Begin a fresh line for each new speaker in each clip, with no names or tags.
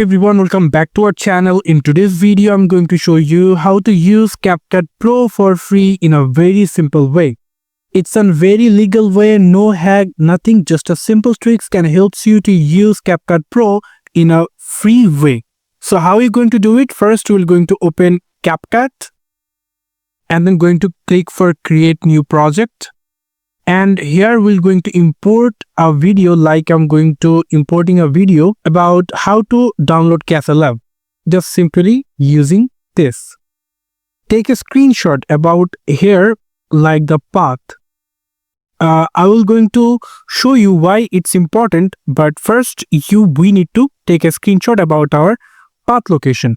Everyone, welcome back to our channel. In today's video, I'm going to show you how to use CapCut Pro for free in a very simple way. It's a very legal way, no hack, nothing, just a simple tricks can help you to use CapCut Pro in a free way. So how are you going to do it? First, we're going to open CapCut and then going to click for create new project. And here we're going to import a video, like I'm going to importing a video about how to download CapCut, just simply using this. Take a screenshot about here, like the path. I will going to show you why it's important, but first we need to take a screenshot about our path location.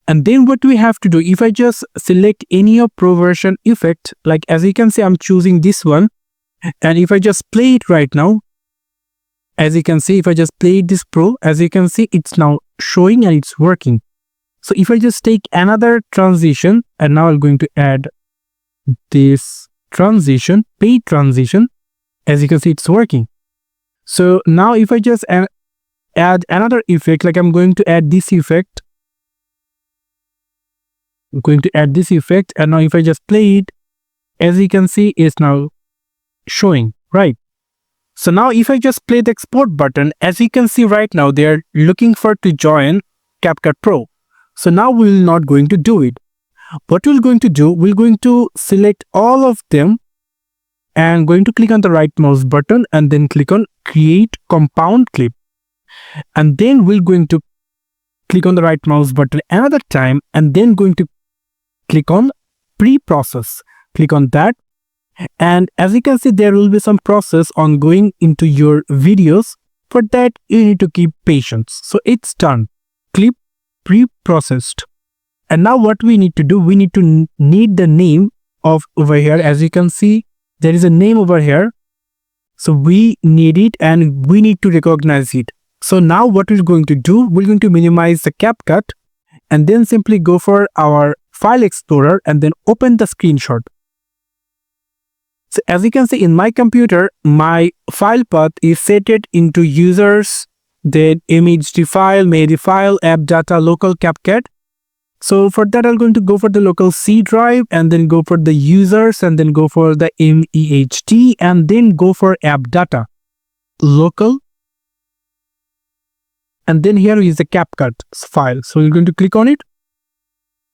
And then what we have to do, if I just select any of Pro version effect, like as you can see, I'm choosing this one. And if I just play it right now, as you can see, if I just play this Pro, as you can see, it's now showing and it's working. So if I just take another transition, and now I'm going to add this transition, paid transition, as you can see, it's working. So now if I just add another effect, like I'm going to add this effect, I'm going to add this effect, and now if I just play it, as you can see, it's now showing, right? So now if I just play the export button, as you can see right now, they're looking for to join CapCut Pro. So now we're not going to do it. What we're going to do, we're going to select all of them and going to click on the right mouse button and then click on create compound clip. And then we're going to click on the right mouse button another time and then going to click on pre-process. Click on that. And as you can see, there will be some process ongoing into your videos. For that, you need to keep patience. So it's done. Clip pre-processed. And now what we need to do, we need to need the name of over here. As you can see, there is a name over here. So we need it and we need to recognize it. So now what we're going to do, we're going to minimize the CapCut and then simply go for our file explorer and then open the screenshot. So as you can see in my computer, my file path is set it into users, then img file, media file, app data, local CapCut. So for that, I'm going to go for the local C drive and then go for the users and then go for the MEHT and then go for app data, local. And then here is the CapCut file. So you're going to click on it.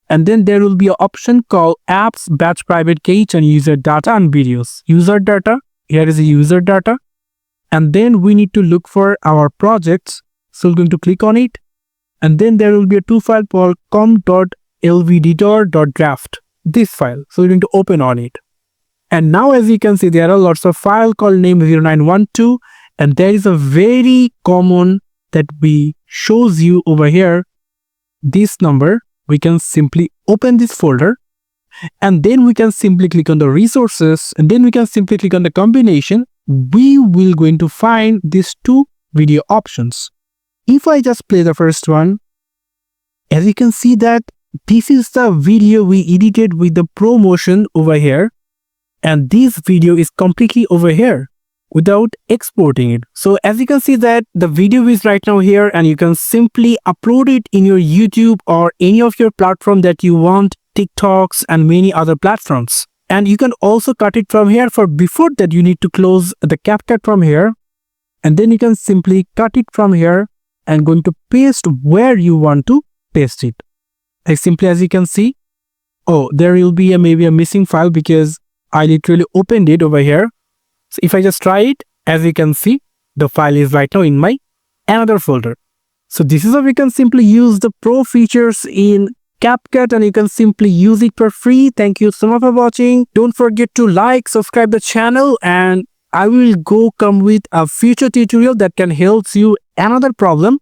And then there will be an option called apps, batch private cache and user data and videos. User data, here is a user data. And then we need to look for our projects. So we're going to click on it. And then there will be a two file called com.lvdtor.draft, this file. So we're going to open on it. And now as you can see, there are lots of files called name 0912. And there is a very common that we shows you over here, this number. We can simply open this folder and then we can simply click on the resources and then we can simply click on the combination. We will going to find these two video options. If I just play the first one, as you can see that this is the video we edited with the Pro Motion over here, and this video is completely over here without exporting it. So as you can see that the video is right now here and you can simply upload it in your YouTube or any of your platform that you want, TikToks and many other platforms. And you can also cut it from here. For before that, you need to close the CapCut from here and then you can simply cut it from here and going to paste where you want to paste it. Like simply as you can see, oh, there will be maybe a missing file because I literally opened it over here. So if I just try it, as you can see, the file is right now in my another folder. So this is how we can simply use the Pro features in CapCut and you can simply use it for free. Thank you so much for watching. Don't forget to like, subscribe the channel, and I will come with a future tutorial that can help you another problem.